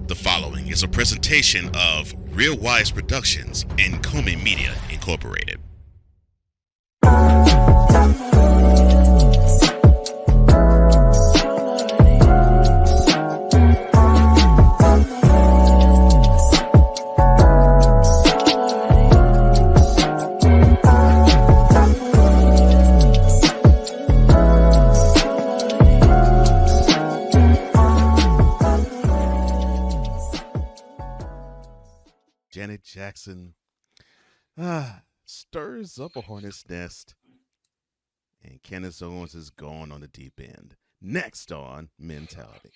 The following is a presentation of Real Wise Productions and Komen Media Incorporated. Janet Jackson stirs up a hornet's nest, and Candace Owens is gone on the deep end. Next on Mentality.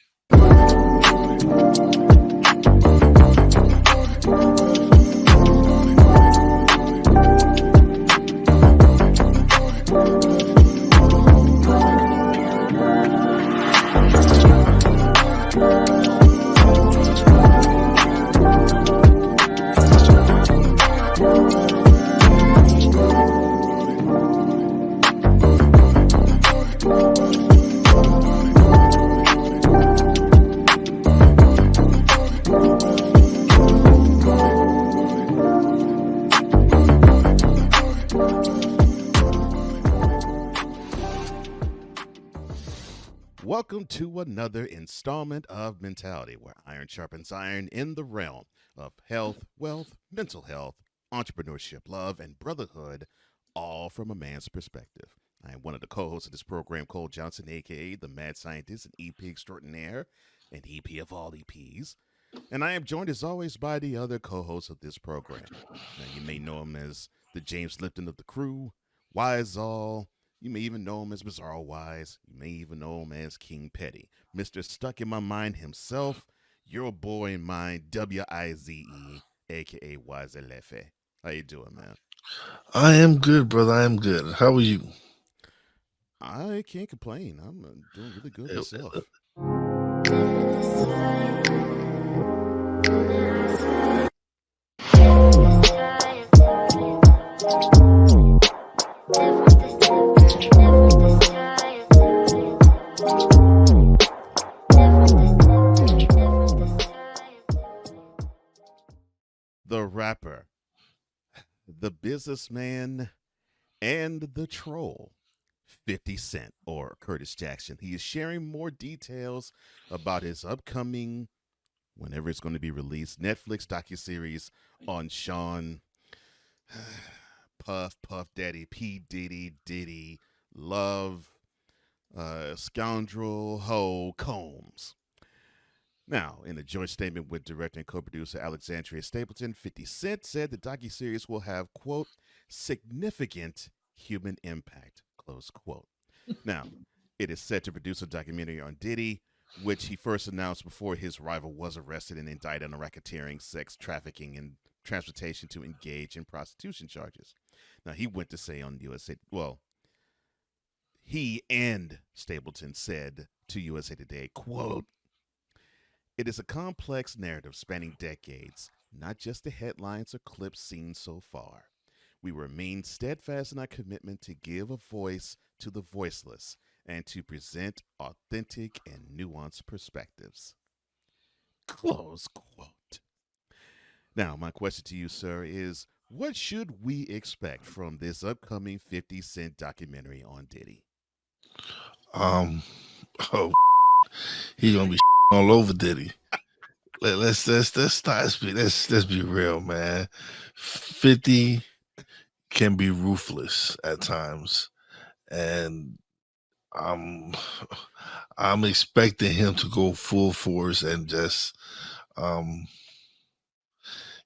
Welcome to another installment of Mentality, where iron sharpens iron in the realm of health, wealth, mental health, entrepreneurship, love, and brotherhood, all from a man's perspective. I am one of the co-hosts of this program, Cole Johnson, a.k.a. the Mad Scientist and EP Extraordinaire, and EP of all EPs. And I am joined, as always, by the other co-hosts of this program. Now, you may know him as the James Lipton of the crew, Wize All. You may even know him as Bizarro Wise. You may even know him as King Petty. Mr. Stuck in My Mind himself, your boy in mind, W-I-Z-E, a.k.a. Wize Lefe. How you doing, man? I am good, brother. I am good. How are you? I can't complain. I'm doing really good myself. The rapper, the businessman, and the troll, 50 Cent, or Curtis Jackson. He is sharing more details about his upcoming, whenever it's going to be released, Netflix docuseries on Sean, Puff Daddy, P. Diddy, Love, Scoundrel, Ho, Combs. Now, in a joint statement with director and co-producer Alexandria Stapleton, 50 Cent said the docuseries will have, quote, significant human impact, close quote. Now, it is set to produce a documentary on Diddy, which he first announced before his rival was arrested and indicted on racketeering, sex trafficking, and transportation to engage in prostitution charges. Now, he went to say on USA, well, he and Stapleton said to USA Today, quote, it is a complex narrative spanning decades, not just the headlines or clips seen so far. We remain steadfast in our commitment to give a voice to the voiceless and to present authentic and nuanced perspectives. Close quote. Now, my question to you, sir, is what should we expect from this upcoming 50 Cent documentary on Diddy? Oh, he gonna be all over Diddy. Let's be real, man. 50 can be ruthless at times, and I'm expecting him to go full force and just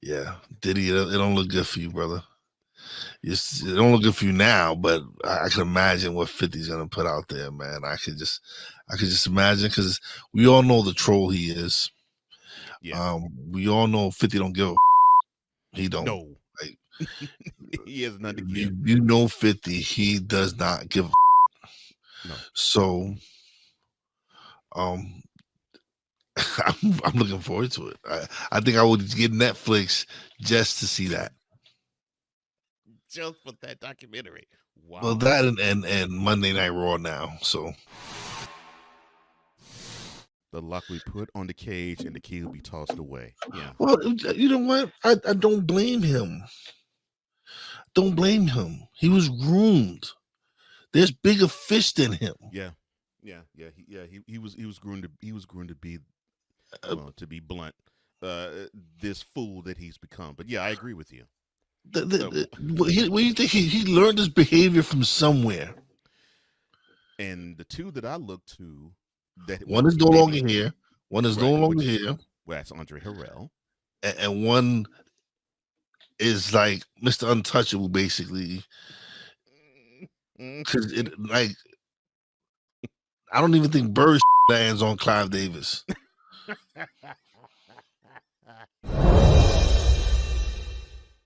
yeah, Diddy, it don't look good for you, brother. It don't look good for you now, but I can imagine what 50's gonna put out there, man. I could just imagine, because we all know the troll he is. Yeah. We all know 50 don't give a he don't. No. Like, he has nothing to give. you know 50, he does not give a No. So I'm looking forward to it. I think I would get Netflix just to see that. Just for that documentary. Wow. Well, that and Monday Night Raw now. So The lock we put on the cage and the key will be tossed away. Yeah. Well, you know what? I don't blame him. Don't blame him. He was groomed. There's bigger fish than him. Yeah. He was groomed to be, Uh, well, to be blunt, this fool that he's become. But yeah, I agree with you. Uh, what do you think he learned his behavior from somewhere? and the two that I look to, that, One well, is no maybe, longer here. One is no right, longer which is, here, well, that's Andre Harrell. and one is like Mr. Untouchable, basically. Because it like I don't even think Bird lands on Clive Davis.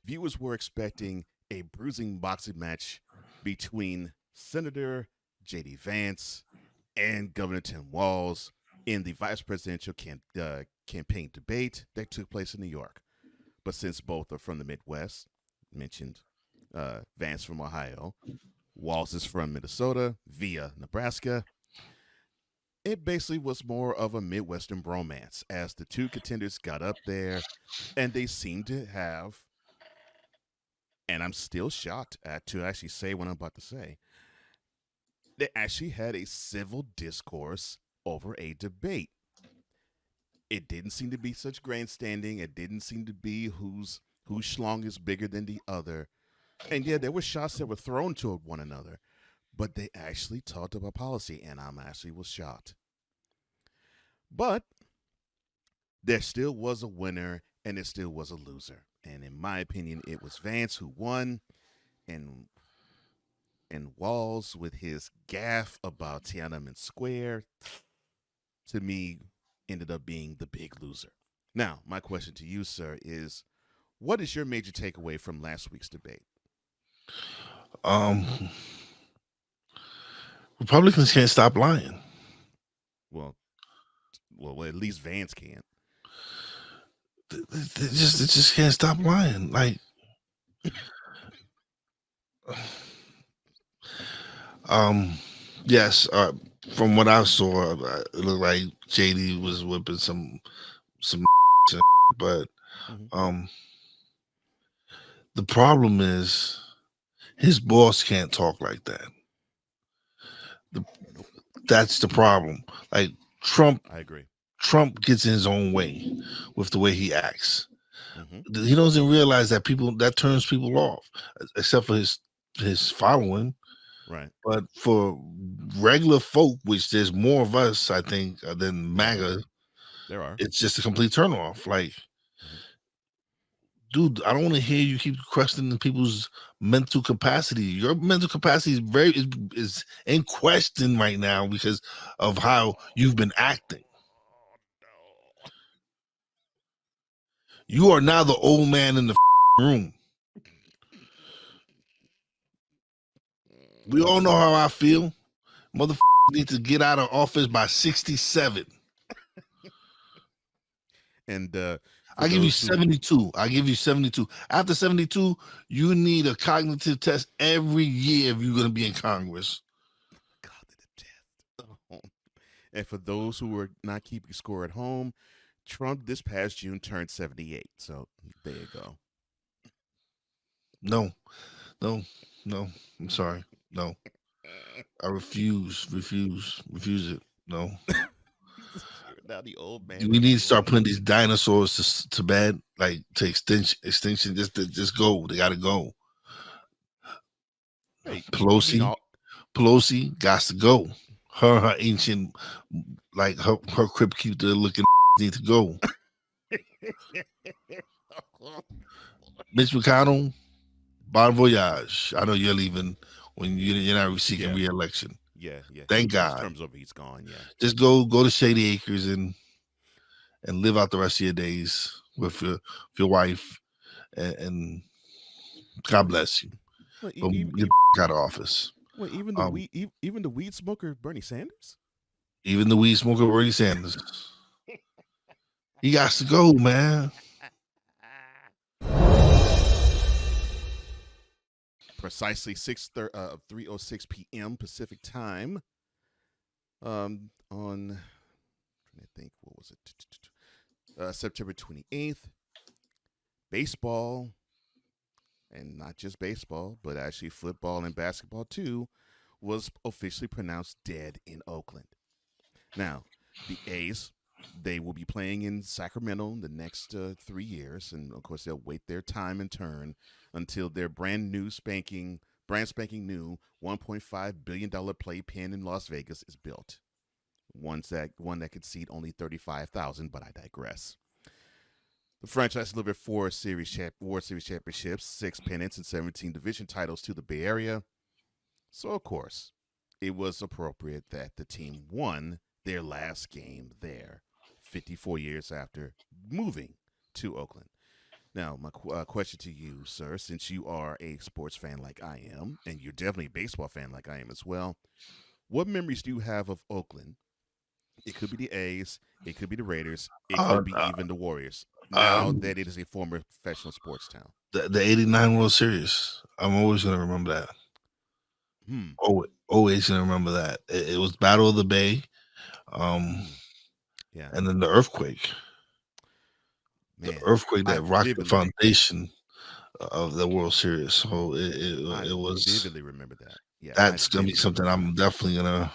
Viewers were expecting a bruising boxing match between Senator J.D. Vance and Governor Tim Walz in the vice presidential campaign debate that took place in New York. But since both are from the Midwest, mentioned Vance from Ohio, Walz is from Minnesota via Nebraska, it basically was more of a Midwestern bromance as the two contenders got up there and they seemed to have, and I'm still shocked to actually say what I'm about to say, they actually had a civil discourse over a debate. It didn't seem to be such grandstanding. It didn't seem to be whose schlong is bigger than the other. And yeah, there were shots that were thrown toward one another, but they actually talked about policy, and I'm actually was shocked. But there still was a winner, and there still was a loser. And in my opinion, it was Vance who won, and Walz with his gaffe about Tiananmen Square, to me, ended up being the big loser. Now, my question to you, sir, is what is your major takeaway from last week's debate? Um, Republicans can't stop lying. Well, at least Vance can't. They just can't stop lying. Like, yes. From what I saw, it looked like JD was whipping some, but Mm-hmm. the problem is his boss can't talk like that. Nope. That's the problem. Like Trump I agree. gets in his own way with the way he acts. Mm-hmm. He doesn't realize that that turns people off, except for his following. Right. But for regular folk, which there's more of us, I think, than MAGA, There are. it's just a complete turnoff. Like, Mm-hmm. dude, I don't want to hear you keep questioning people's mental capacity. Your mental capacity is in question right now because of how you've been acting. You are now the old man in the room. We all know how I feel. Motherfuckers need to get out of office by 67. And I give you 72. I give you 72. After 72, you need a cognitive test every year if you're going to be in Congress. cognitive test. Oh. And for those who are not keeping score at home, Trump this past June turned 78. So there you go. No. I'm sorry. No. I refuse it. No. You're now the old man. We need to start putting these dinosaurs to bed, like to extinction. Just go. They got to go. Hey, you mean Pelosi, all? Pelosi got to go. Her ancient, like her crypt keeper looking need to go. Mitch McConnell, bon voyage. I know you're leaving when you're not seeking Yeah. re-election. Yeah. Thank His God. term's over. He's gone. Yeah. Just go to Shady Acres and live out the rest of your days with your wife, and God bless you. Well, But get out of office. even even the weed smoker Bernie Sanders. Even the weed smoker Bernie Sanders, he got to go, man. Precisely 3:06 p.m. Pacific time. On trying to was it? September 28th. Baseball, and not just baseball, but actually football and basketball too, was officially pronounced dead in Oakland. Now, the A's, they will be playing in Sacramento the next 3 years, and of course they'll wait their time and turn until their brand spanking new $1.5 billion playpen in Las Vegas is built. One that could seat only 35,000, but I digress. The franchise delivered 4 World Series championships, 6 pennants, and 17 division titles to the Bay Area. So, of course, it was appropriate that the team won their last game there, 54 years after moving to Oakland. Now, my question to you, sir, since you are a sports fan like I am, and you're definitely a baseball fan like I am as well, what memories do you have of Oakland? It could be the A's, it could be the Raiders, it could be even the Warriors, now that it is a former professional sports town. The 89 World Series. I'm always going to remember that. Always going to remember that. It was Battle of the Bay. Yeah. And then the earthquake. Man, the earthquake that rocked the foundation of the World Series. So it was. I vividly remember that. Yeah, that's going to be something I'm definitely going to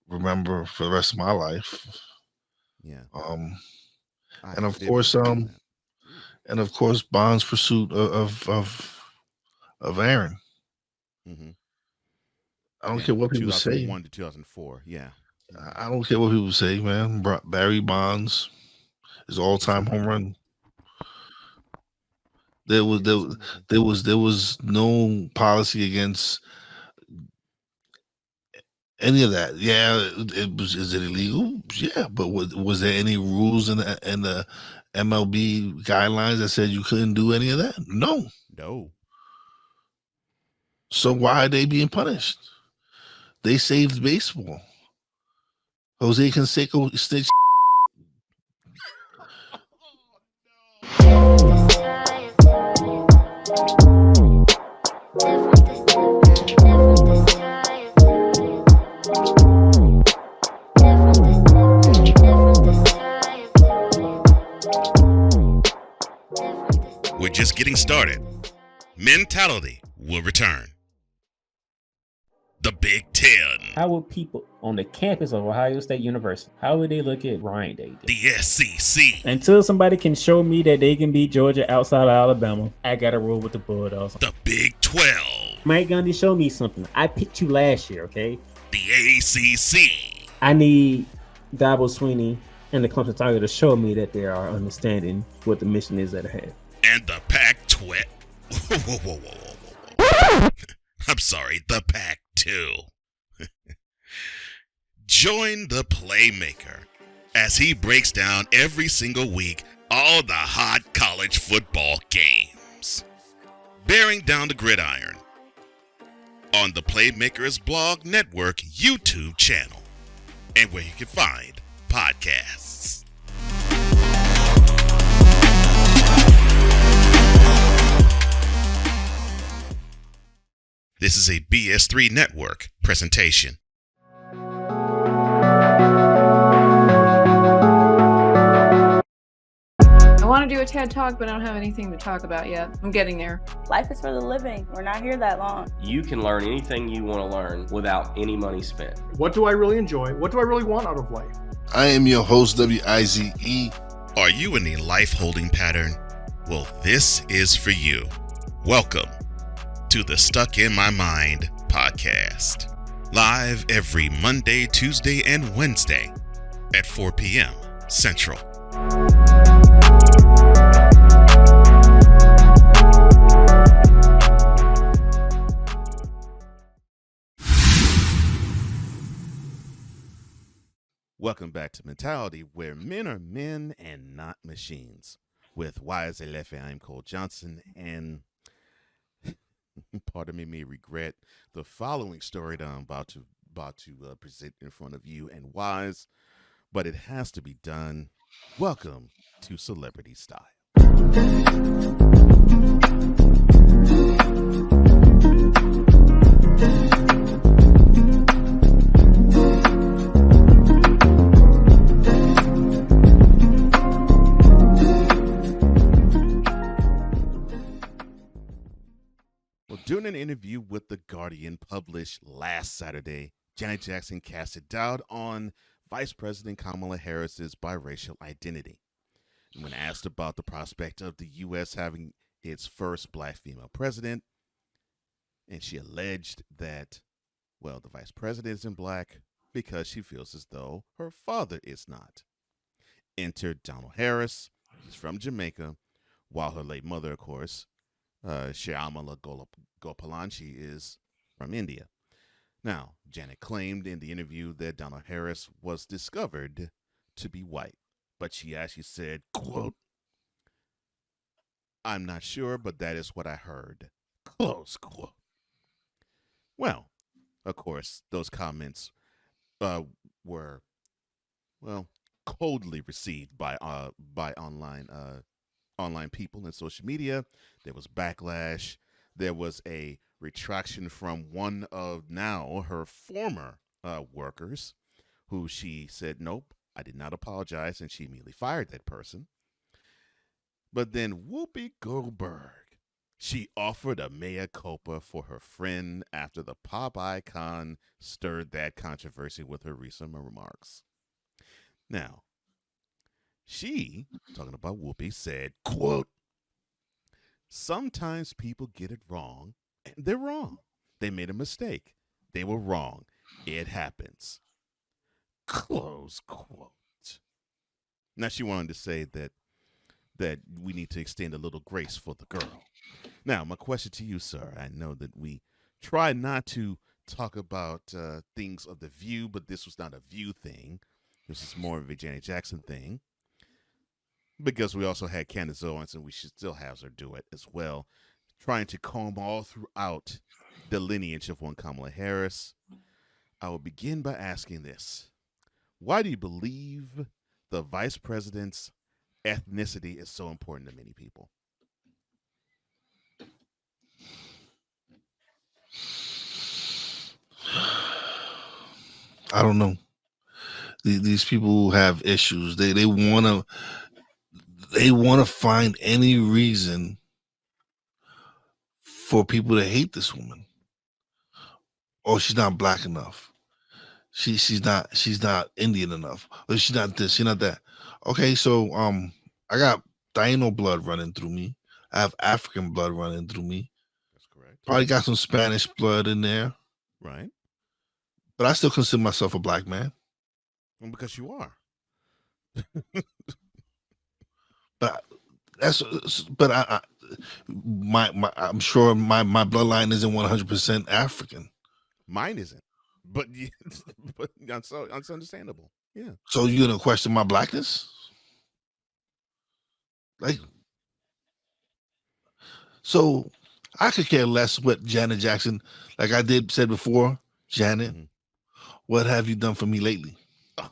remember for the rest of my life. Yeah. And of course, Bond's pursuit of Aaron. Mm-hmm. I don't care what people say. 2001 to 2004. Yeah. I don't care what people say, man. Barry Bonds, his all-time home run. There was no policy against any of that. Yeah, is it illegal? Yeah, but was there any rules in the MLB guidelines that said you couldn't do any of that? No. So why are they being punished? They saved baseball. Jose Canseco stitched. We're just getting started. Mentality will return. The Big Ten. How would people on the campus of Ohio State University, how would they look at Ryan Day? The SEC. Until somebody can show me that they can beat Georgia outside of Alabama, I got to roll with the Bulldogs. The Big 12. Mike Gundy, show me something. I picked you last year, okay? The ACC. I need Dabo Sweeney and the Clemson Tiger to show me that they are understanding what the mission is at hand. And the Pac-12. Whoa. I'm sorry, the Pac-2. Join the Playmaker as he breaks down every single week all the hot college football games, bearing down the gridiron on the Playmaker's Blog Network YouTube channel and where you can find podcasts. This is a BS3 Network presentation. I want to do a TED Talk, but I don't have anything to talk about yet. I'm getting there. Life is for the living. We're not here that long. You can learn anything you want to learn without any money spent. What do I really enjoy? What do I really want out of life? I am your host, Wize. Are you in a life holding pattern? Well, this is for you. Welcome to the Stuck in My Mind podcast. Live every Monday, Tuesday, and Wednesday at 4 p.m. Central. Welcome back to Mentality, where men are men and not machines. With Wize and Cole, I'm Cole Johnson, and part of me may regret the following story that I'm about to present in front of you and Wize, but it has to be done. Welcome to Celebrity Style. an interview with The Guardian published last Saturday, Janet Jackson casted doubt on Vice President Kamala Harris's biracial identity. And when asked about the prospect of the U.S. having its first black female president, and she alleged that, well, the vice president isn't black because she feels as though her father is not. Enter Donald Harris. He's from Jamaica, while her late mother, of course, Shyamala Gopalanchi, is from India. Now, Janet claimed in the interview that Donald Harris was discovered to be white, but she actually said, quote, "I'm not sure, but that is what I heard," close quote. Well, of course, those comments were, well, coldly received by online people and social media. There was backlash. There was a retraction from one of now her former workers, who she said, "Nope, I did not apologize," and she immediately fired that person. But then Whoopi Goldberg, she offered a mea culpa for her friend after the pop icon stirred that controversy with her recent remarks. Now, she, talking about Whoopi, said, quote, "Sometimes people get it wrong, and they're wrong. They made a mistake. They were wrong. It happens." Close quote. Now, she wanted to say that we need to extend a little grace for the girl. Now, my question to you, sir, I know that we try not to talk about things of The View, but this was not a View thing. This is more of a Janet Jackson thing, because we also had Candace Owens, and we should still have her do it as well, trying to comb all throughout the lineage of one Kamala Harris. I will begin by asking this. Why do you believe the vice president's ethnicity is so important to many people? I don't know. These people who have issues, they want to find any reason for people to hate this woman. Oh, she's not black enough. She's not Indian enough. Or she's not this, she's not that. Okay, so I got Taino blood running through me. I have African blood running through me. That's correct. Probably got some Spanish blood in there. Right. But I still consider myself a black man. Well, because you are. But I'm sure my bloodline isn't 100% African. Mine isn't. But but that's understandable. Yeah. So you're gonna question my blackness? Like, so I could care less what Janet Jackson, like I said before, Janet, Mhm. What have you done for me lately? Oh.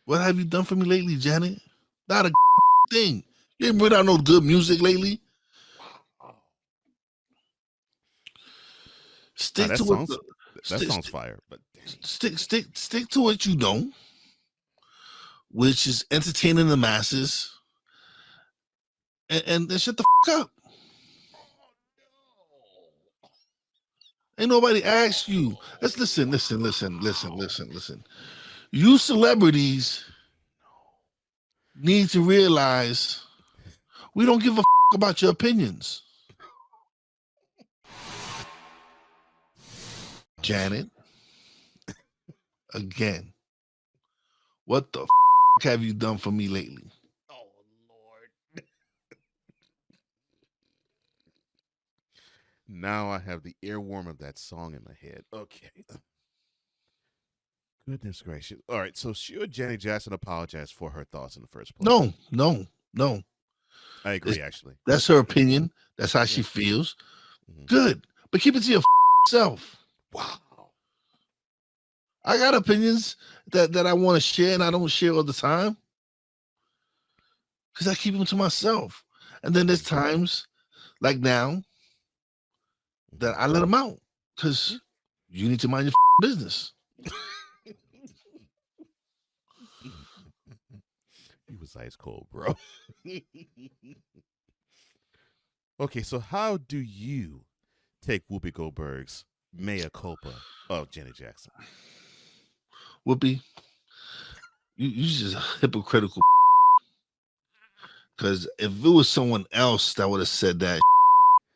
What have you done for me lately, Janet? Not a thing. You ain't put out no good music lately. Stick that to sounds, it. that sounds fire, but dang. Stick to what you know, which is entertaining the masses, and then shut the up. Ain't nobody asked you. Let's listen. You celebrities need to realize we don't give a about your opinions. Janet, again, what the have you done for me lately? Oh, Lord. Now I have the earworm of that song in my head. Okay. Goodness gracious. All right. So should Janet Jackson apologize for her thoughts in the first place? No. I agree, actually. That's her opinion. That's how she feels. Mhm. Good. But keep it to yourself. Wow. I got opinions that I want to share, and I don't share all the time because I keep them to myself. And then there's times like now that I let them out because you need to mind your business. You was ice cold, bro. Okay, so how do you take Whoopi Goldberg's mea culpa of Janet Jackson? Whoopi, you just hypocritical. Because if it was someone else that would have said that,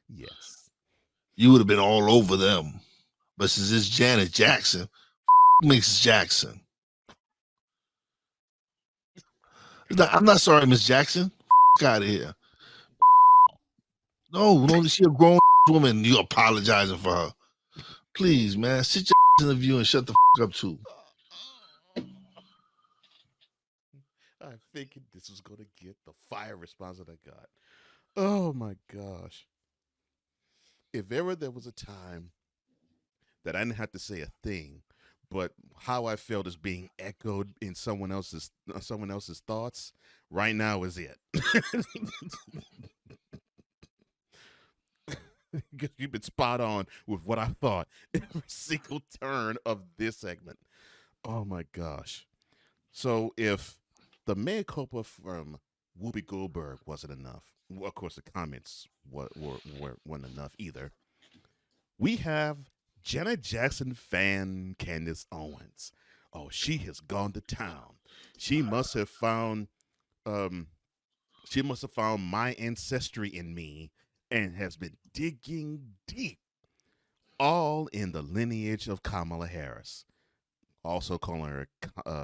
Yes. you would have been all over them. But since it's Janet Jackson, Miss Jackson. I'm not sorry, Miss Jackson. Out of here. No, she a grown woman. You apologizing for her. Please, man, sit your in the view and shut the up too. I figured this was going to get the fire response that I got. Oh my gosh. If ever there was a time that I didn't have to say a thing, but how I felt is being echoed in someone else's thoughts, right now is it. Because you've been spot on with what I thought every single turn of this segment. Oh my gosh. So if the mea culpa from Whoopi Goldberg wasn't enough, well, of course the comments weren't enough either, we have Janet Jackson fan Candace Owens. Oh, she has gone to town. She must have found my ancestry in me and has been digging deep, all in the lineage of Kamala Harris. Also calling her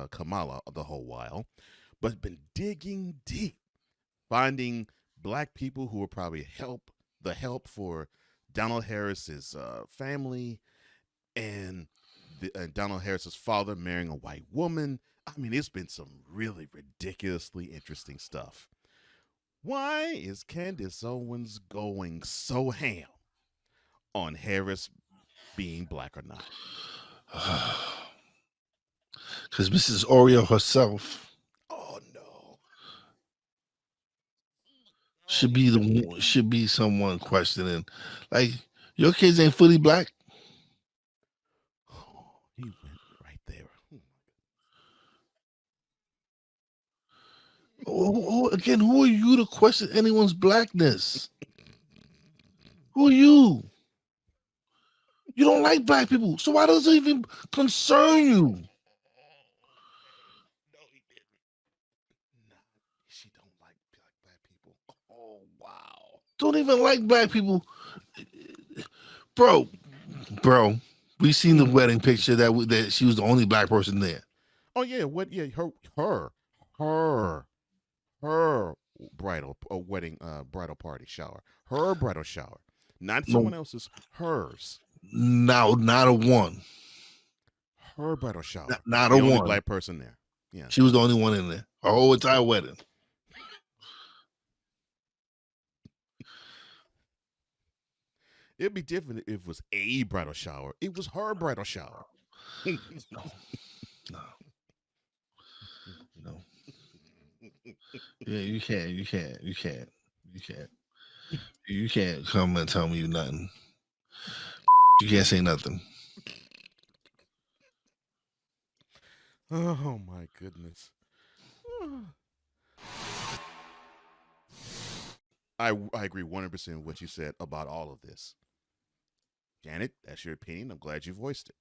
Kamala the whole while, but been digging deep, finding black people who were probably the help for Donald Harris's family, and Donald Harris's father marrying a white woman. I mean, it's been some really ridiculously interesting stuff. Why is Candace Owens going so ham on Harris being black or not? Because Mrs. Oreo herself Oh no. should be someone questioning, like, your kids ain't fully black. Oh, he went right there. Again, who are you to question anyone's blackness? Who are you? You don't like black people, so why does it even concern you? No, he didn't. Nah, she don't like black people. Oh wow. Don't even like black people, bro. We seen the wedding picture that she was the only black person there. Oh yeah, what? Yeah, her bridal wedding bridal party shower. Her bridal shower, not someone else's. Hers. Now, not a one. Her bridal shower. Not the a only one. black person there. Yeah. She was the only one in there. Her whole entire wedding. It'd be different if it was a bridal shower. It was her bridal shower. No. Yeah, you can't come and tell me nothing. You can't say nothing. Oh my goodness. I agree 100% with what you said about all of this. Janet, that's your opinion. I'm glad you voiced it.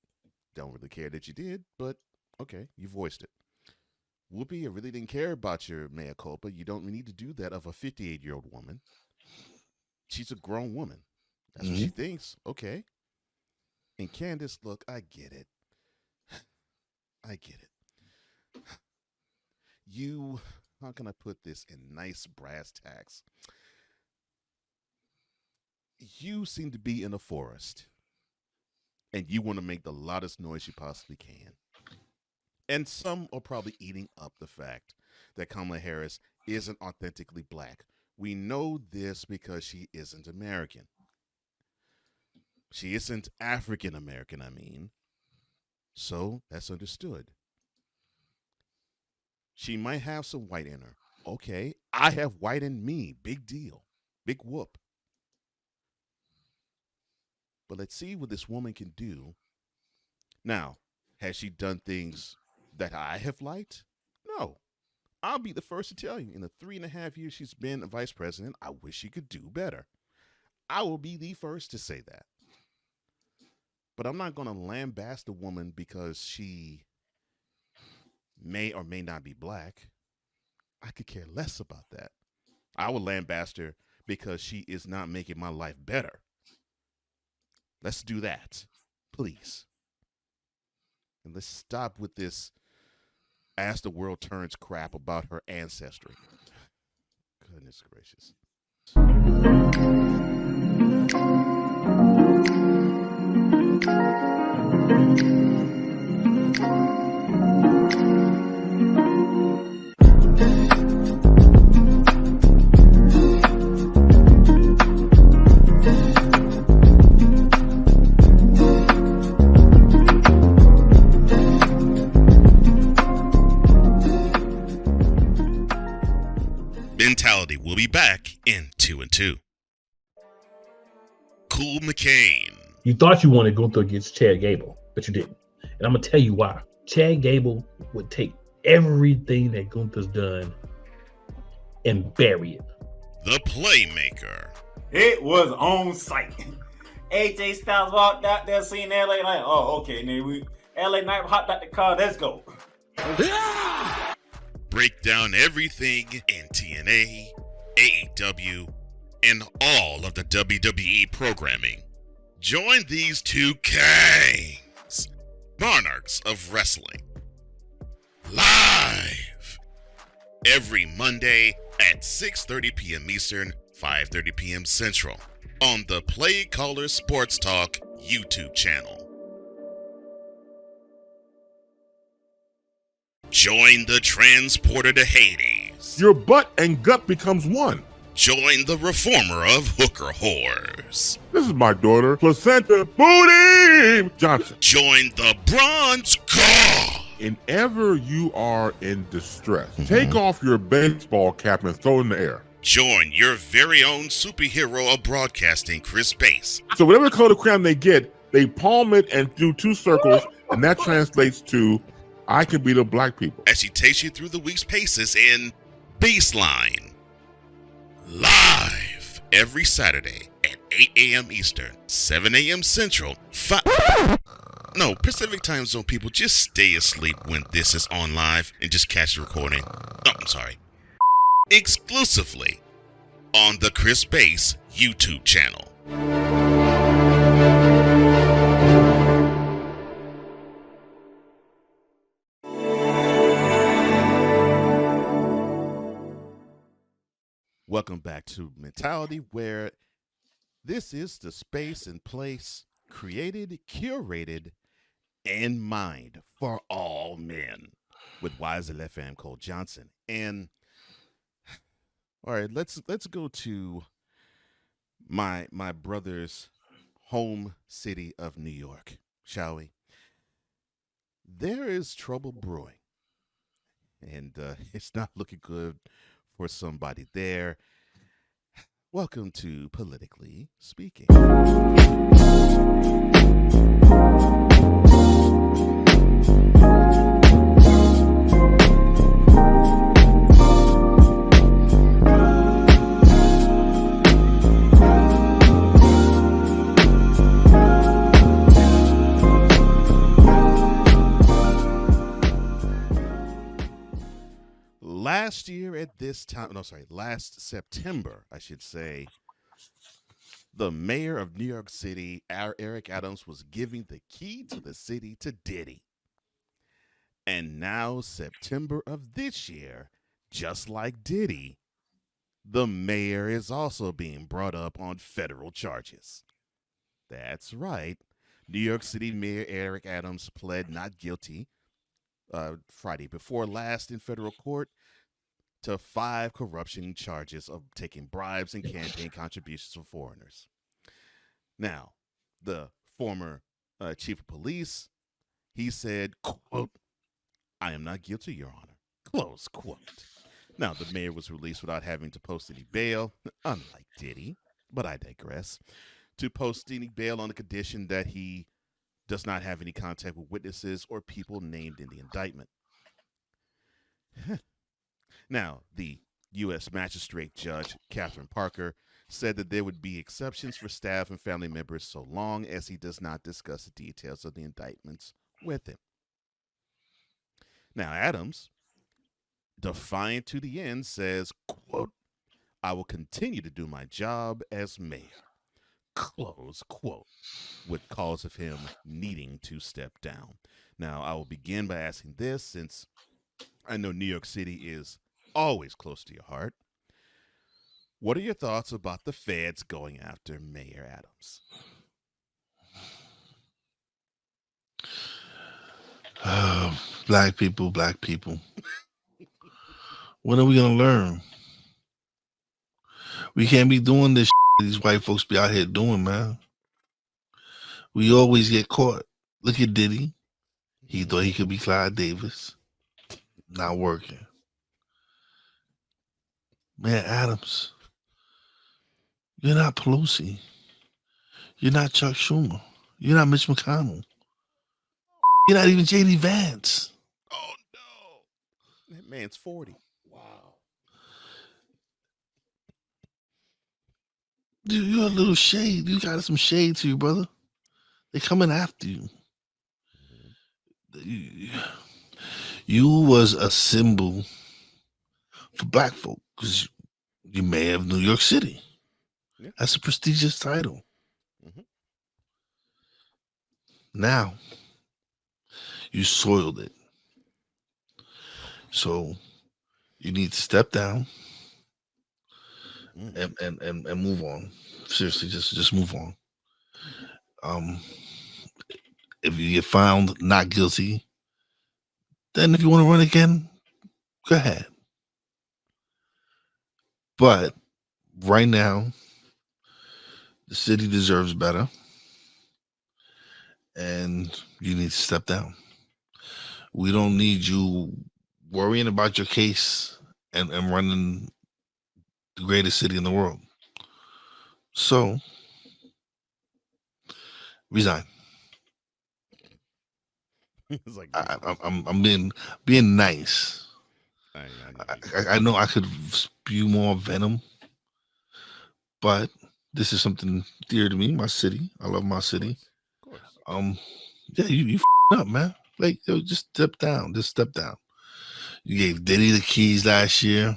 Don't really care that you did, but okay, you voiced it. Whoopi, I really didn't care about your mea culpa. You don't need to do that of a 58-year-old woman. She's a grown woman. That's what she thinks. Okay. And Candace, look, I get it. I get it. You, how can I put this in nice brass tacks? You seem to be in a forest and you want to make the loudest noise you possibly can. And some are probably eating up the fact that Kamala Harris isn't authentically black. We know this because she isn't American. She isn't African American, I mean. So that's understood. She might have some white in her. Okay, I have white in me. Big deal. Big whoop. But let's see what this woman can do. Now, has she done things that I have liked? No. I'll be the first to tell you, in the 3.5 years she's been a vice president, I wish she could do better. I will be the first to say that. But I'm not going to lambast a woman because she may or may not be black. I could care less about that. I will lambast her because she is not making my life better. Let's do that, please. And let's stop with this ask the world turns crap about her ancestry. Goodness gracious. Mentality will be back in 2 and 2. Cool McCain. You thought you wanted Gunther against Chad Gable, but you didn't. And I'm going to tell you why. Chad Gable would take everything that Gunther's done and bury it. The Playmaker. It was on site. AJ Styles walked out there, seen LA Knight. Oh, okay. Then LA Knight hopped out the car. Let's go. Break down everything in TNA, AEW, and all of the WWE programming. Join these two kings, monarchs of wrestling, live every Monday at 6:30 p.m. Eastern, 5:30 p.m. Central on the Play Caller Sports Talk YouTube channel. Join the transporter to Hades. Your butt and gut becomes one. Join the reformer of hooker whores. This is my daughter, Placenta Booty Johnson. Join the bronze car. Whenever you are in distress, take off your baseball cap and throw it in the air. Join your very own superhero of broadcasting, Chris Bass. So whatever color crayon they get, they palm it and do 2 circles, and that translates to I can beat up black people. As she takes you through the week's paces in Baseline. Live every Saturday at 8 a.m. Eastern, 7 a.m. Central, Pacific time zone people, just stay asleep when this is on live and just catch the recording. Oh, I'm sorry. Exclusively on the Chris Bass YouTube channel. Welcome back to Mentality, where this is the space and place created, curated, and mined for all men with Wize and Cole Johnson. And all right, let's go to my brother's home city of New York, shall we? There is trouble brewing, and it's not looking good for somebody there. Welcome to Politically Speaking. Last September, I should say, the mayor of New York City, Eric Adams, was giving the key to the city to Diddy. And now, September of this year, just like Diddy, the mayor is also being brought up on federal charges. That's right. New York City Mayor Eric Adams pled not guilty Friday before last in federal court to 5 corruption charges of taking bribes and campaign contributions from foreigners. Now, the former chief of police, he said, quote, "I am not guilty, Your Honor," close quote. Now, the mayor was released without having to post any bail, unlike Diddy, but I digress, to post any bail on the condition that he does not have any contact with witnesses or people named in the indictment. Now, the U.S. Magistrate Judge Catherine Parker said that there would be exceptions for staff and family members so long as he does not discuss the details of the indictments with him. Now, Adams, defiant to the end, says, quote, I will continue to do my job as mayor, close quote, with cause of him needing to step down. Now, I will begin by asking this, since I know New York City is always close to your heart. What are your thoughts about the feds going after Mayor Adams? Black people. When are we going to learn? We can't be doing this these white folks be out here doing, man. We always get caught. Look at Diddy. He thought he could be Clyde Davis. Not working. Man, Adams, you're not Pelosi. You're not Chuck Schumer. You're not Mitch McConnell. You're not even J.D. Vance. Oh, no. That man's 40. Wow. Dude, you're a little shade. You got some shade to you, brother. They're coming after you. You was a symbol for black folk because you're mayor of New York City. Yeah. That's a prestigious title. Mm-hmm. Now, you soiled it. So you need to step down and move on. Seriously, just move on. If you get found not guilty, then if you want to run again, go ahead. But right now, the city deserves better, and you need to step down. We don't need you worrying about your case and running the greatest city in the world. So, resign. It's like, I'm being nice. I know I could spew more venom, but this is something dear to me, my city. I love my city. Of course. Yeah, you up, man. Like, yo, just step down. Just step down. You gave Diddy the keys last year.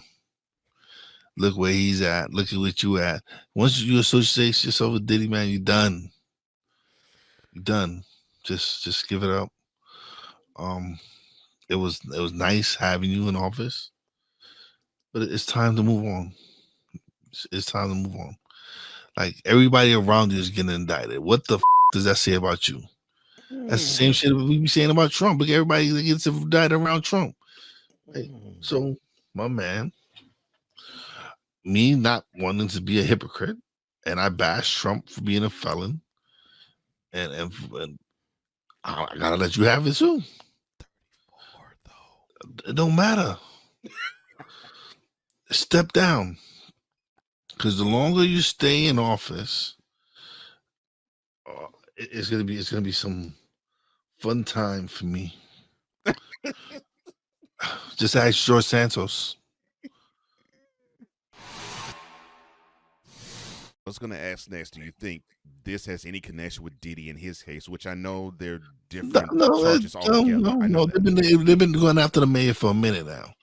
Look where he's at. Look at what you at. Once you associate yourself with Diddy, man, you're done. You're done. Just give it up. It was nice having you in office, but it's time to move on. It's time to move on. Like, everybody around you is getting indicted. What the does that say about you? That's the same shit we be saying about Trump. Look, everybody that gets indicted around Trump. Hey, so, my man, me not wanting to be a hypocrite, and I bash Trump for being a felon, and I gotta let you have it too. 34, though. It don't matter. Step down, because the longer you stay in office, it's gonna be some fun time for me. Just ask George Santos. I was going to ask next, do you think this has any connection with Diddy in his case, which I know they're different charges altogether. I know they've been going after the mayor for a minute now.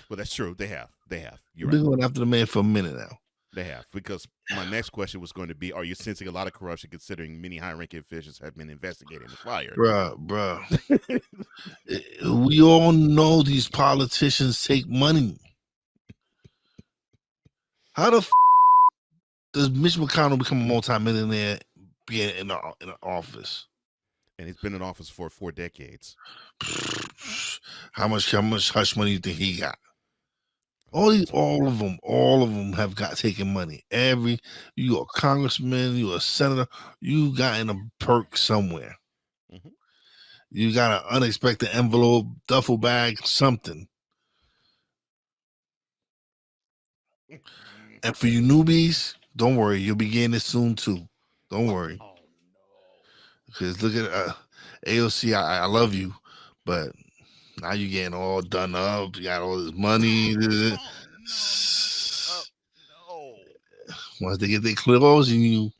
Well, that's true. They have. You're They've been right. going after the mayor for a minute now. They have. Because my next question was going to be, are you sensing a lot of corruption considering many high-ranking officials have been investigated and fired? Bruh. We all know these politicians take money. How the does Mitch McConnell become a multimillionaire being in the office? And he's been in office for 4 decades. How much hush money you think he got? All of them have got taken money. You a congressman, you a senator, you got in a perk somewhere. Mm-hmm. You got an unexpected envelope, duffel bag, something. And for you newbies, don't worry, you'll be getting it soon too. Don't worry. Oh, no. Because look at AOC, I love you, but Now you getting all done up. You got all this money. No. Once they get their clothes and you.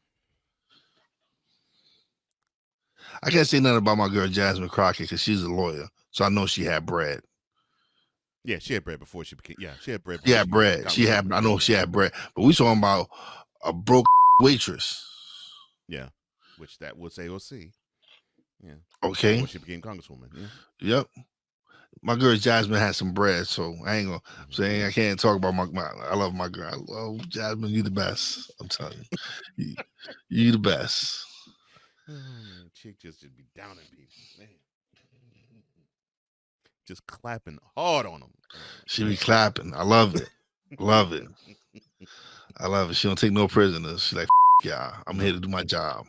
I can't say nothing about my girl Jasmine Crockett because she's a lawyer. So I know she had bread. Yeah, she had bread before she became. Yeah, she had bread. She had bread. I know she had bread. But we talking about a broke waitress. Yeah, which that was AOC. Yeah. Okay. Before she became congresswoman. Yeah. Yep. My girl Jasmine had some bread, so I ain't gonna say I can't talk about my I love my girl. I love Jasmine. You the best. I'm telling you, you the best. Oh, man, chick just be downing people, man. Just clapping hard on them. She be clapping. I love it. Love it. I love it. She don't take no prisoners. She like, yeah, I'm here to do my job.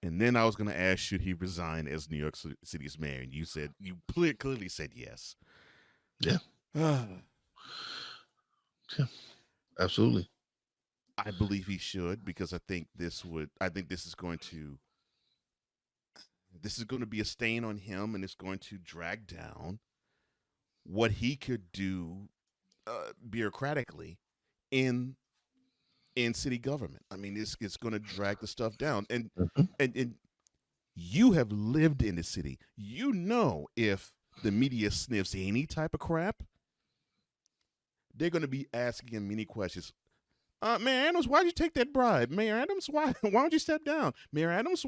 And then I was going to ask, should he resign as New York City's mayor? And you clearly said yes. Yeah. Yeah, absolutely. I believe he should, because I think this is going to be a stain on him, and it's going to drag down what he could do bureaucratically in city government. I mean, it's going to drag the stuff down, and you have lived in the city. You know, if the media sniffs any type of crap, they're going to be asking him many questions. Mayor Adams, why'd you take that bribe? Mayor Adams, why don't you step down? Mayor Adams,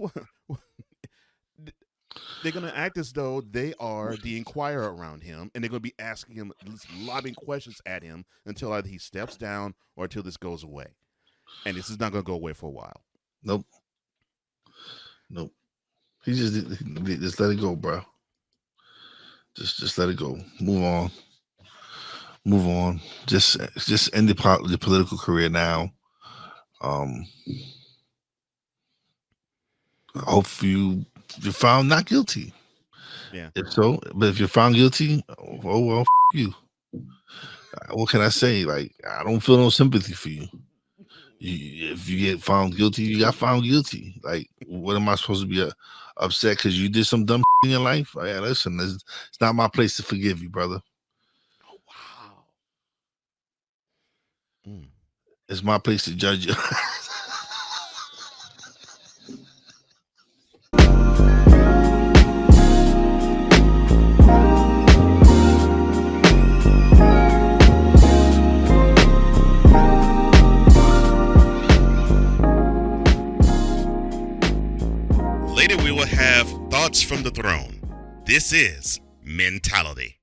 they're going to act as though they are the inquirer around him, and they're going to be asking him, lobbing questions at him until either he steps down or until this goes away. And this is not going to go away for a while. Nope. He just let it go, bro. Just let it go. Move on. Just end the political career now. Hopefully you're found not guilty. Yeah. If so, but if you're found guilty, oh well, you. What can I say? Like, I don't feel no sympathy for you. If you get found guilty, you got found guilty. Like, what am I supposed to be upset because you did some dumb in your life? Yeah, listen, it's not my place to forgive you, brother. Oh, wow. It's my place to judge you. Later, we will have Thoughts from the Throne. This is Mentality.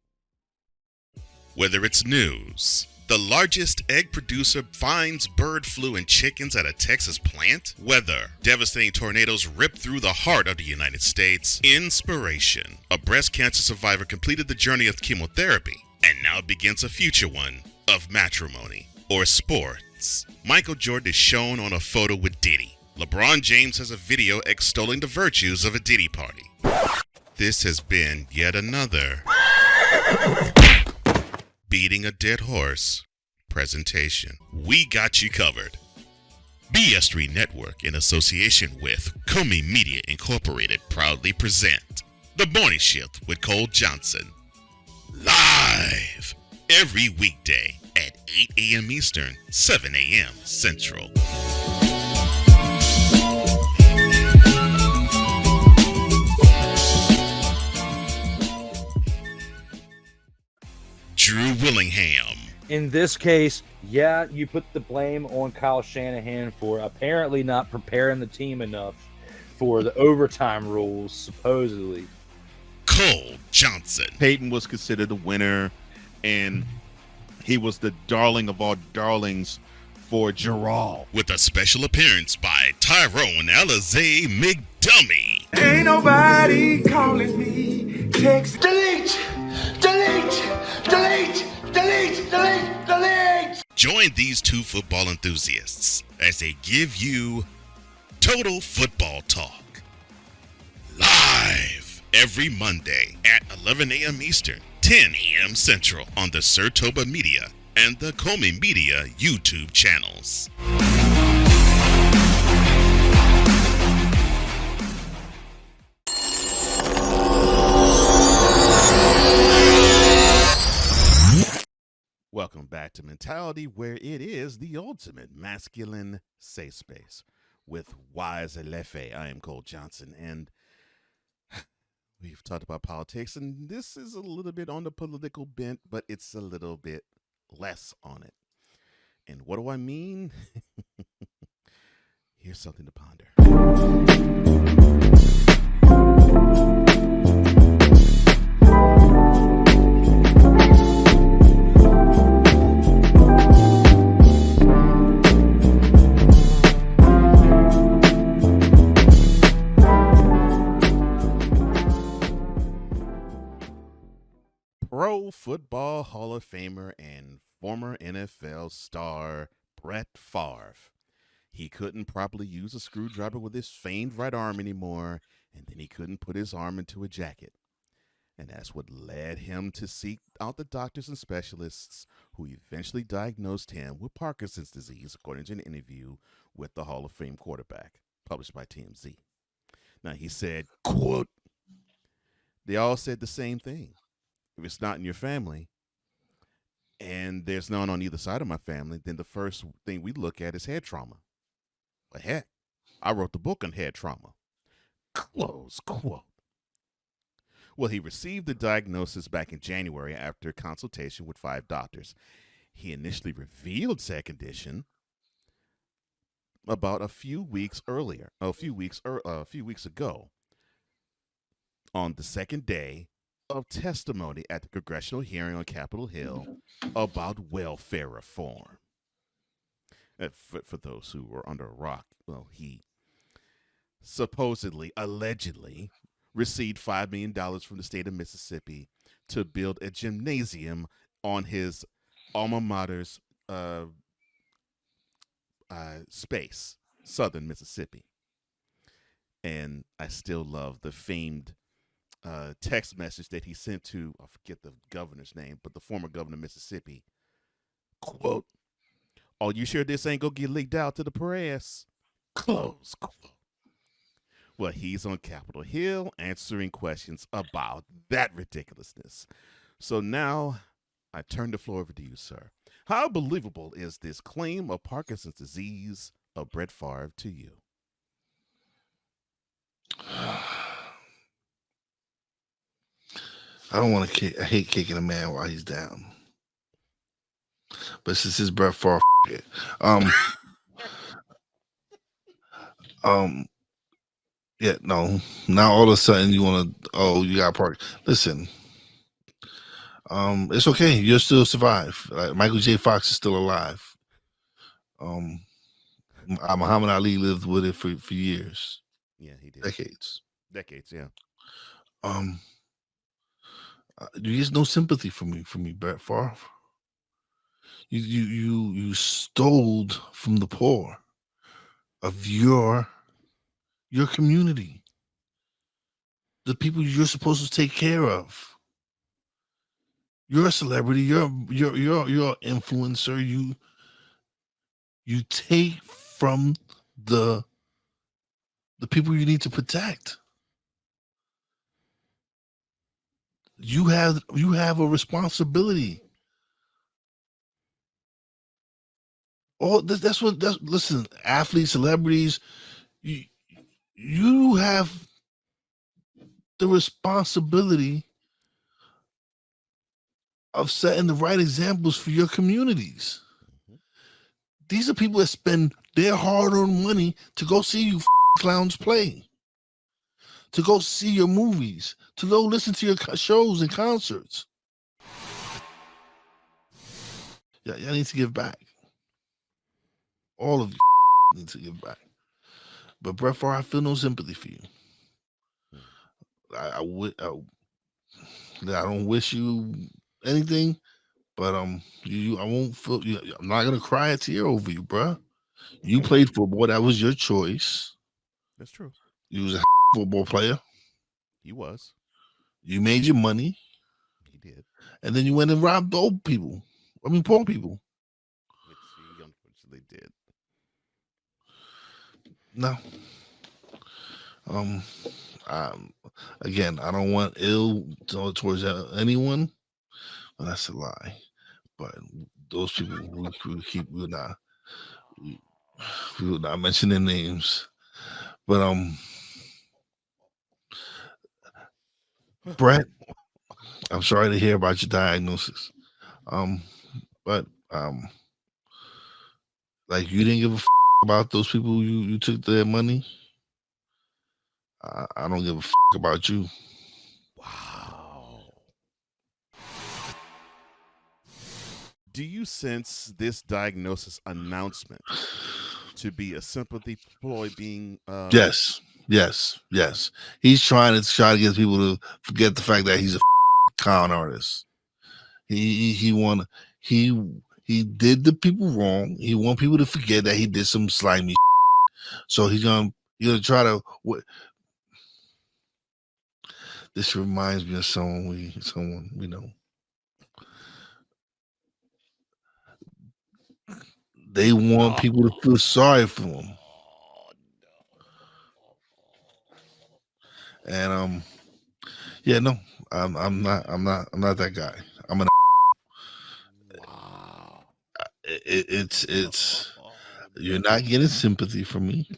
Whether it's news, the largest egg producer finds bird flu in chickens at a Texas plant, weather, devastating tornadoes rip through the heart of the United States, inspiration, a breast cancer survivor completed the journey of chemotherapy, and now begins a future one of matrimony or sports. Michael Jordan is shown on a photo with Diddy. LeBron James has a video extolling the virtues of a Diddy party. This has been yet another Beating a Dead Horse presentation. We got you covered. BS3 Network, in association with Comey Media Incorporated, proudly present The Morning Shift with Cole Johnson. Live every weekday at 8 a.m. Eastern, 7 a.m. Central. Drew Willingham. In this case, yeah, you put the blame on Kyle Shanahan for apparently not preparing the team enough for the overtime rules, supposedly. Cole Johnson. Peyton was considered the winner, and he was the darling of all darlings for Gerald. With a special appearance by Tyrone Alizé McDummy. Ain't nobody calling me. Text. Delete! Join these two football enthusiasts as they give you Total Football Talk. Live every Monday at 11 a.m. Eastern, 10 a.m. Central on the Sertoba Media and the Comey Media YouTube channels. back to Mentality, where it is the ultimate masculine safe space with Wize and Cole. I am Cole Johnson, and we've talked about politics, and this is a little bit on the political bent, but it's a little bit less on it. And what do I mean? Here's something to ponder. Pro Football Hall of Famer and former NFL star Brett Favre. He couldn't properly use a screwdriver with his famed right arm anymore, and then he couldn't put his arm into a jacket. And that's what led him to seek out the doctors and specialists who eventually diagnosed him with Parkinson's disease, according to an interview with the Hall of Fame quarterback, published by TMZ. Now, he said, quote, "They all said the same thing. If it's not in your family, and there's none on either side of my family, then the first thing we look at is head trauma. But heck, I wrote the book on head trauma." Close quote. Well, he received the diagnosis back in January after consultation with 5 doctors. He initially revealed said condition about a few weeks ago, on the second day of testimony at the congressional hearing on Capitol Hill about welfare reform. For those who were under a rock, well, he supposedly, allegedly, received $5 million from the state of Mississippi to build a gymnasium on his alma mater's space, southern Mississippi. And I still love the famed text message that he sent to, I forget the governor's name, but the former governor of Mississippi. Quote, "Oh, you sure this ain't gonna get leaked out to the press?" Close quote. Well, he's on Capitol Hill answering questions about that ridiculousness. So now I turn the floor over to you, sir. How believable is this claim of Parkinson's disease of Brett Favre to you? I don't want to kick. I hate kicking a man while he's down. But since it's Brett Favre, it. Yeah, no. Now all of a sudden you want to. Oh, you got park. Listen. It's okay. You'll still survive. Michael J. Fox is still alive. Muhammad Ali lived with it for years. Yeah, he did. Decades, yeah. There's no sympathy for me, Brett Favre. You stole from the poor of your community, the people you're supposed to take care of. You're a celebrity. You're an influencer. You take from the people you need to protect. You have a responsibility. Listen, athletes, celebrities, you have the responsibility of setting the right examples for your communities. These are people that spend their hard-earned money to go see you clowns play, to go see your movies, to go listen to your shows and concerts. Yeah, y'all need to give back. All of you need to give back. But Brett Favre, I feel no sympathy for you. I don't wish you anything, but I won't feel. I'm not gonna cry a tear over you, bro. You played football. That was your choice. That's true. You was a football player. He was. You made your money. He did. And then you went and robbed old people. Poor people. Which he unfortunately did. No. Again, I don't want ill towards anyone. Well, that's a lie. But those people we will not mention their names, but Brett, I'm sorry to hear about your diagnosis. But like you didn't give a about those people you took their money. I don't give a about you. Wow. Do you sense this diagnosis announcement to be a sympathy ploy being Yes. He's trying to get people to forget the fact that he's a con artist. He did the people wrong. He want people to forget that he did some slimy. So he's gonna try to. This reminds me of someone we know. They want people to feel sorry for him. And yeah, no, I'm not that guy. I'm an. Wow. It's you're not getting sympathy from me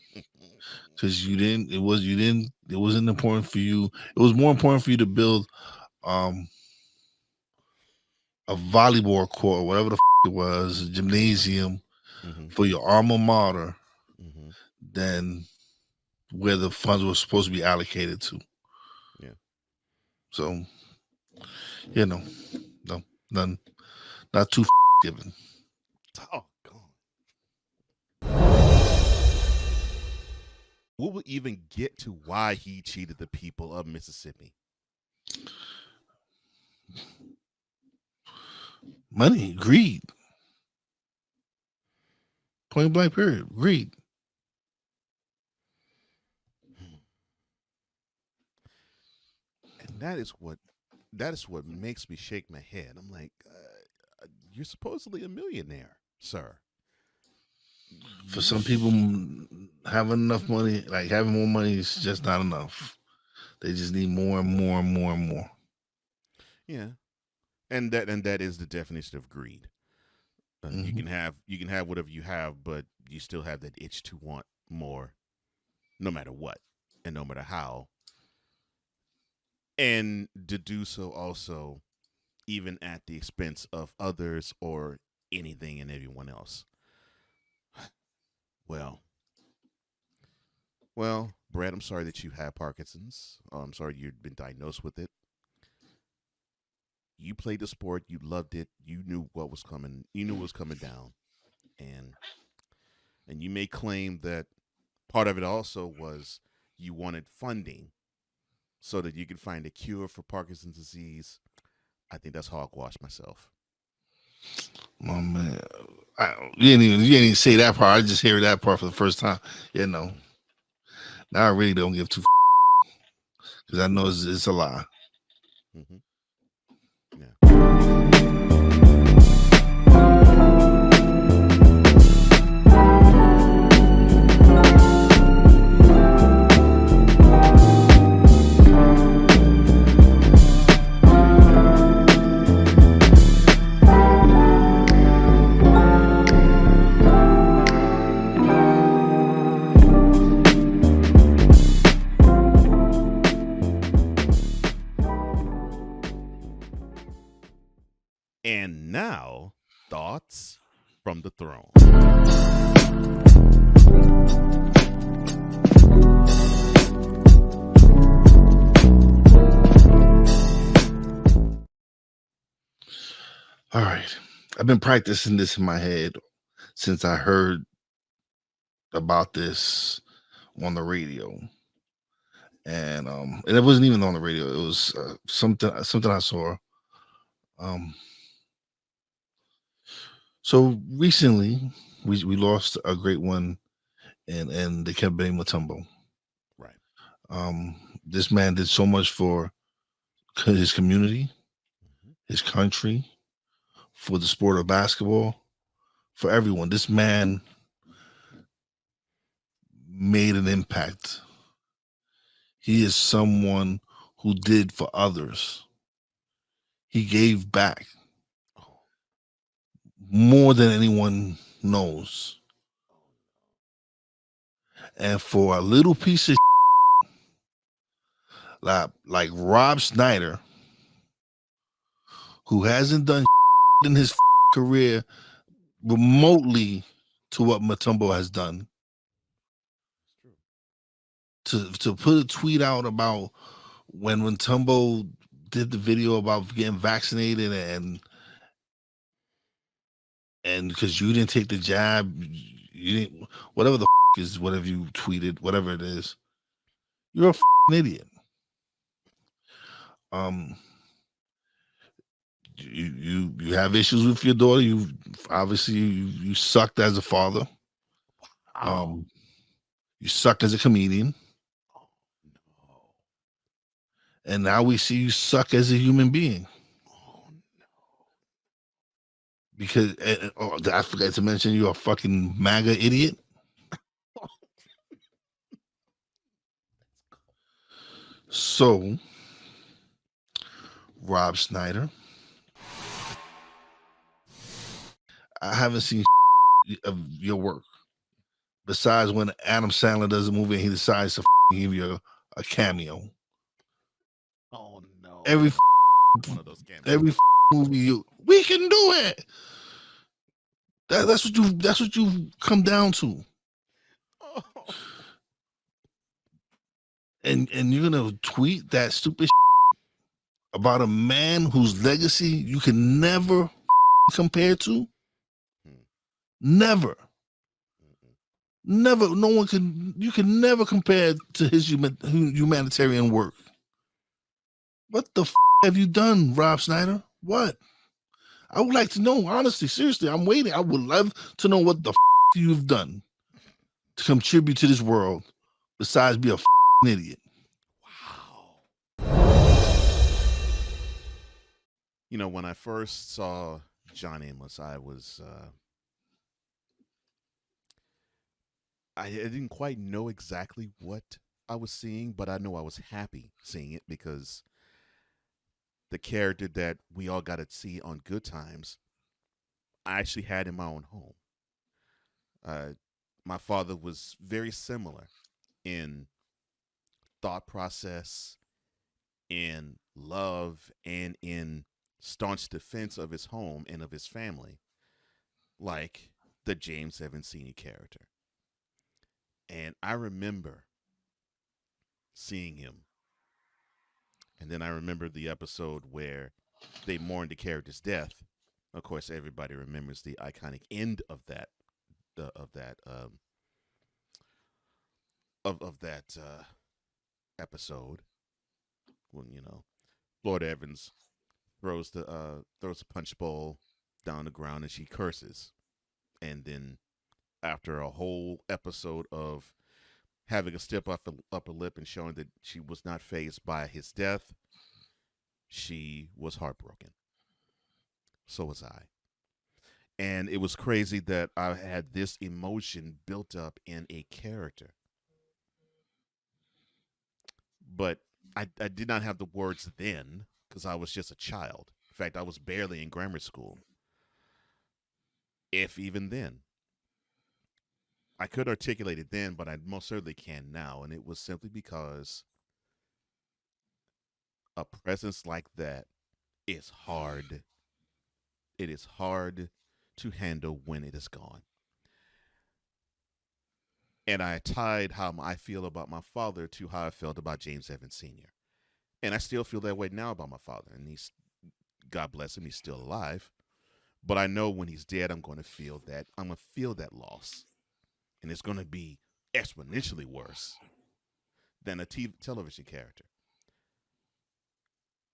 because it wasn't important for you. It was more important for you to build a volleyball court or whatever the it was, a gymnasium for your alma mater than where the funds were supposed to be allocated to. Yeah. So, none, not too given. Oh, God. Will we even get to why he cheated the people of Mississippi? Money, greed. Point blank period. Greed. And that is what makes me shake my head. I'm like, you're supposedly a millionaire, sir. For some people, having enough money, like having more money, is just not enough. They just need more and more and more and more. Yeah, and that is the definition of greed. You can have whatever you have, but you still have that itch to want more, no matter what, and no matter how. And to do so also, even at the expense of others or anything and everyone else. Well, Brad, I'm sorry that you have Parkinson's. I'm sorry you've been diagnosed with it. You played the sport, you loved it, you knew what was coming, you knew what was coming down, and you may claim that part of it also was you wanted funding so that you could find a cure for Parkinson's disease. I think that's hogwash myself. Oh man, you didn't even say that part. I just hear that part for the first time. Now I really don't give two because I know it's a lie. And now, thoughts from the throne. All right. I've been practicing this in my head since I heard about this on the radio. And it wasn't even on the radio. It was something I saw. So recently we lost a great one in Dikembe Mutombo. Right. This man did so much for his community, his country, for the sport of basketball, for everyone. This man made an impact. He is someone who did for others. He gave back more than anyone knows. And for a little piece of like Rob Schneider, who hasn't done in his career remotely to what Mutombo has done, to put a tweet out about when Mutombo did the video about getting vaccinated and because you didn't take the jab, you didn't, whatever the is, whatever you tweeted, whatever it is, you're a idiot. You have issues with your daughter. You obviously you sucked as a father. You suck as a comedian. And now we see you suck as a human being. Because I forgot to mention you're a fucking MAGA idiot. So, Rob Schneider, I haven't seen of your work besides when Adam Sandler does a movie and he decides to give you a cameo. Oh no! Every one of those cameos. Every movie we can do it. That's what you come down to. Oh. And you're gonna tweet that stupid about a man whose legacy you can never compare to. Never. No one can. You can never compare to his humanitarian work. What the have you done, Rob Schneider? What? I would like to know, honestly, seriously. I'm waiting. I would love to know what the you've done to contribute to this world besides be a idiot. You know, when I first saw John Amos, I didn't quite know exactly what I was seeing, but I know I was happy seeing it because the character that we all got to see on Good Times, I actually had in my own home. My father was very similar in thought process, in love, and in staunch defense of his home and of his family, like the James Evans Sr. character. And I remember seeing him. And then I remember the episode where they mourned the character's death. Of course, everybody remembers the iconic end of that episode when Lord Evans throws a punch bowl down the ground and she curses, and then after a whole episode of having a stiff upper lip and showing that she was not fazed by his death, she was heartbroken. So was I. And it was crazy that I had this emotion built up in a character. But I did not have the words then because I was just a child. In fact, I was barely in grammar school, if even then. I could articulate it then, but I most certainly can now. And it was simply because a presence like that is hard. It is hard to handle when it is gone. And I tied how I feel about my father to how I felt about James Evans Sr. And I still feel that way now about my father. And God bless him, he's still alive. But I know when he's dead, I'm going to feel that loss. And it's going to be exponentially worse than a television character.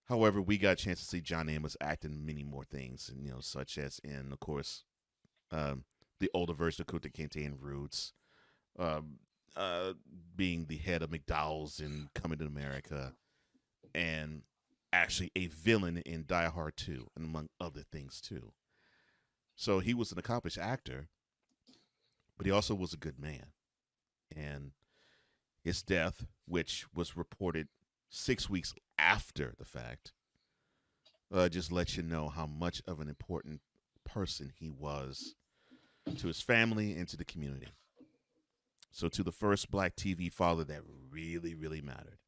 However, we got a chance to see John Amos act in many more things, and such as in, of course, the older version of Kunta Kinte and Roots, being the head of McDowell's in Coming to America, and actually a villain in Die Hard 2, and among other things too. So he was an accomplished actor, but he also was a good man. And his death, which was reported 6 weeks after the fact, just lets you know how much of an important person he was to his family and to the community. So to the first black TV father that really, really mattered,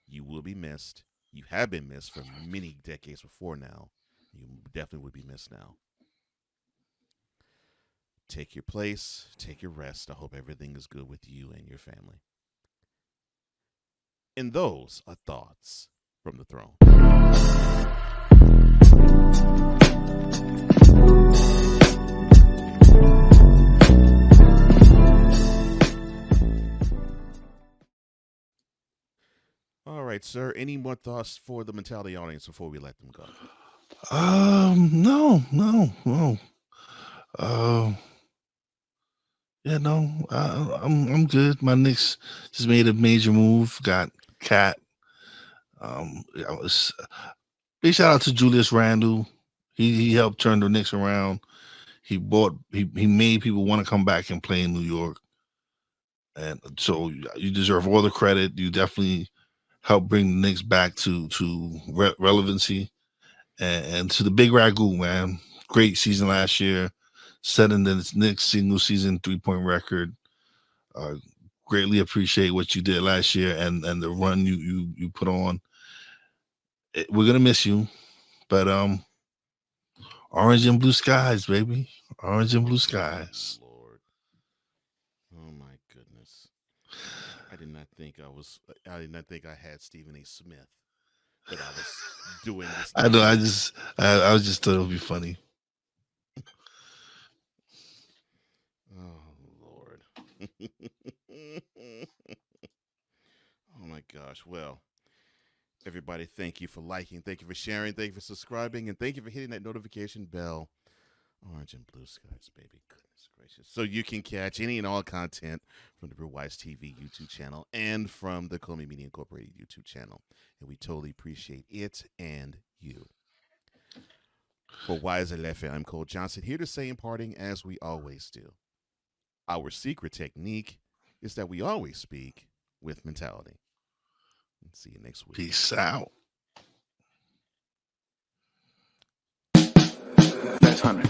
you will be missed. You have been missed for many decades before now. You definitely would be missed now. Take your place, take your rest. I hope everything is good with you and your family. And those are thoughts from the throne. All right, sir. Any more thoughts for the mentality audience before we let them go? No. Yeah, no. I'm good. My Knicks just made a major move. Got Cat. Big shout out to Julius Randle. He helped turn the Knicks around. He made people want to come back and play in New York. And so you deserve all the credit. You definitely helped bring the Knicks back to relevancy. And to the Big Ragu, man. Great season last year. Setting the Knicks single season 3-point record. Greatly appreciate what you did last year and the run you put on. We're gonna miss you, but orange and blue skies, baby. Orange and blue skies. Oh, Lord. Oh my goodness. I did not think I had Stephen A. Smith that I was doing this. I know. I just thought it would be funny. Oh Lord. Oh my gosh. Well, everybody, thank you for liking, thank you for sharing, thank you for subscribing, and thank you for hitting that notification bell. Orange and blue skies, baby. Goodness gracious. So you can catch any and all content from the Wize TV YouTube channel and from the Comey Media Incorporated YouTube channel. And we totally appreciate it and you. For Wize and Lefe, I'm Cole Johnson, here to say in parting, as we always do, our secret technique is that we always speak with mentality. See you next week. Peace out. That's 100.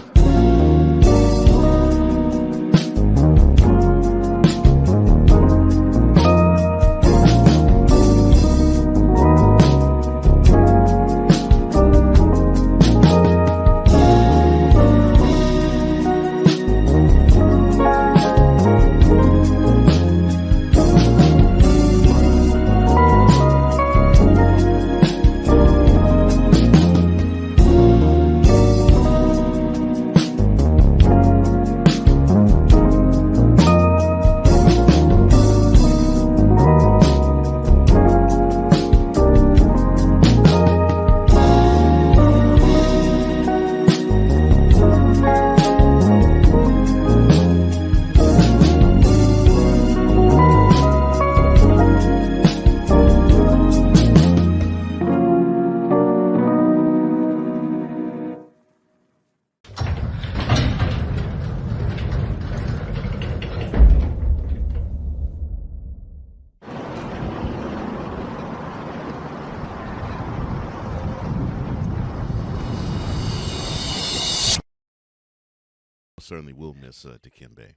Certainly will miss Dikembe.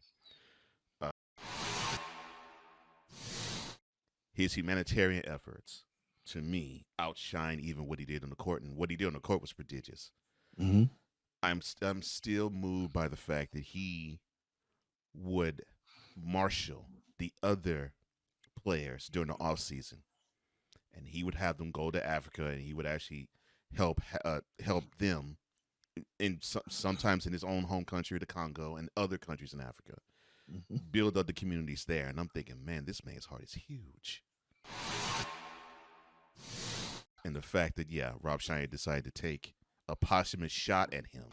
His humanitarian efforts, to me, outshine even what he did on the court, and what he did on the court was prodigious. Mm-hmm. I'm still moved by the fact that he would marshal the other players during the off season, and he would have them go to Africa, and he would actually help them. Sometimes in his own home country, the Congo, and other countries in Africa, build up the communities there. And I'm thinking, man, this man's heart is huge. And the fact that, Rob Schneider decided to take a posthumous shot at him.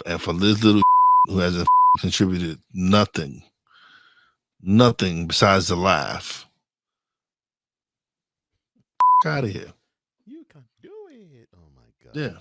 And for this little who hasn't contributed nothing besides the laugh. Out of here. You can do it. Oh my God. Yeah.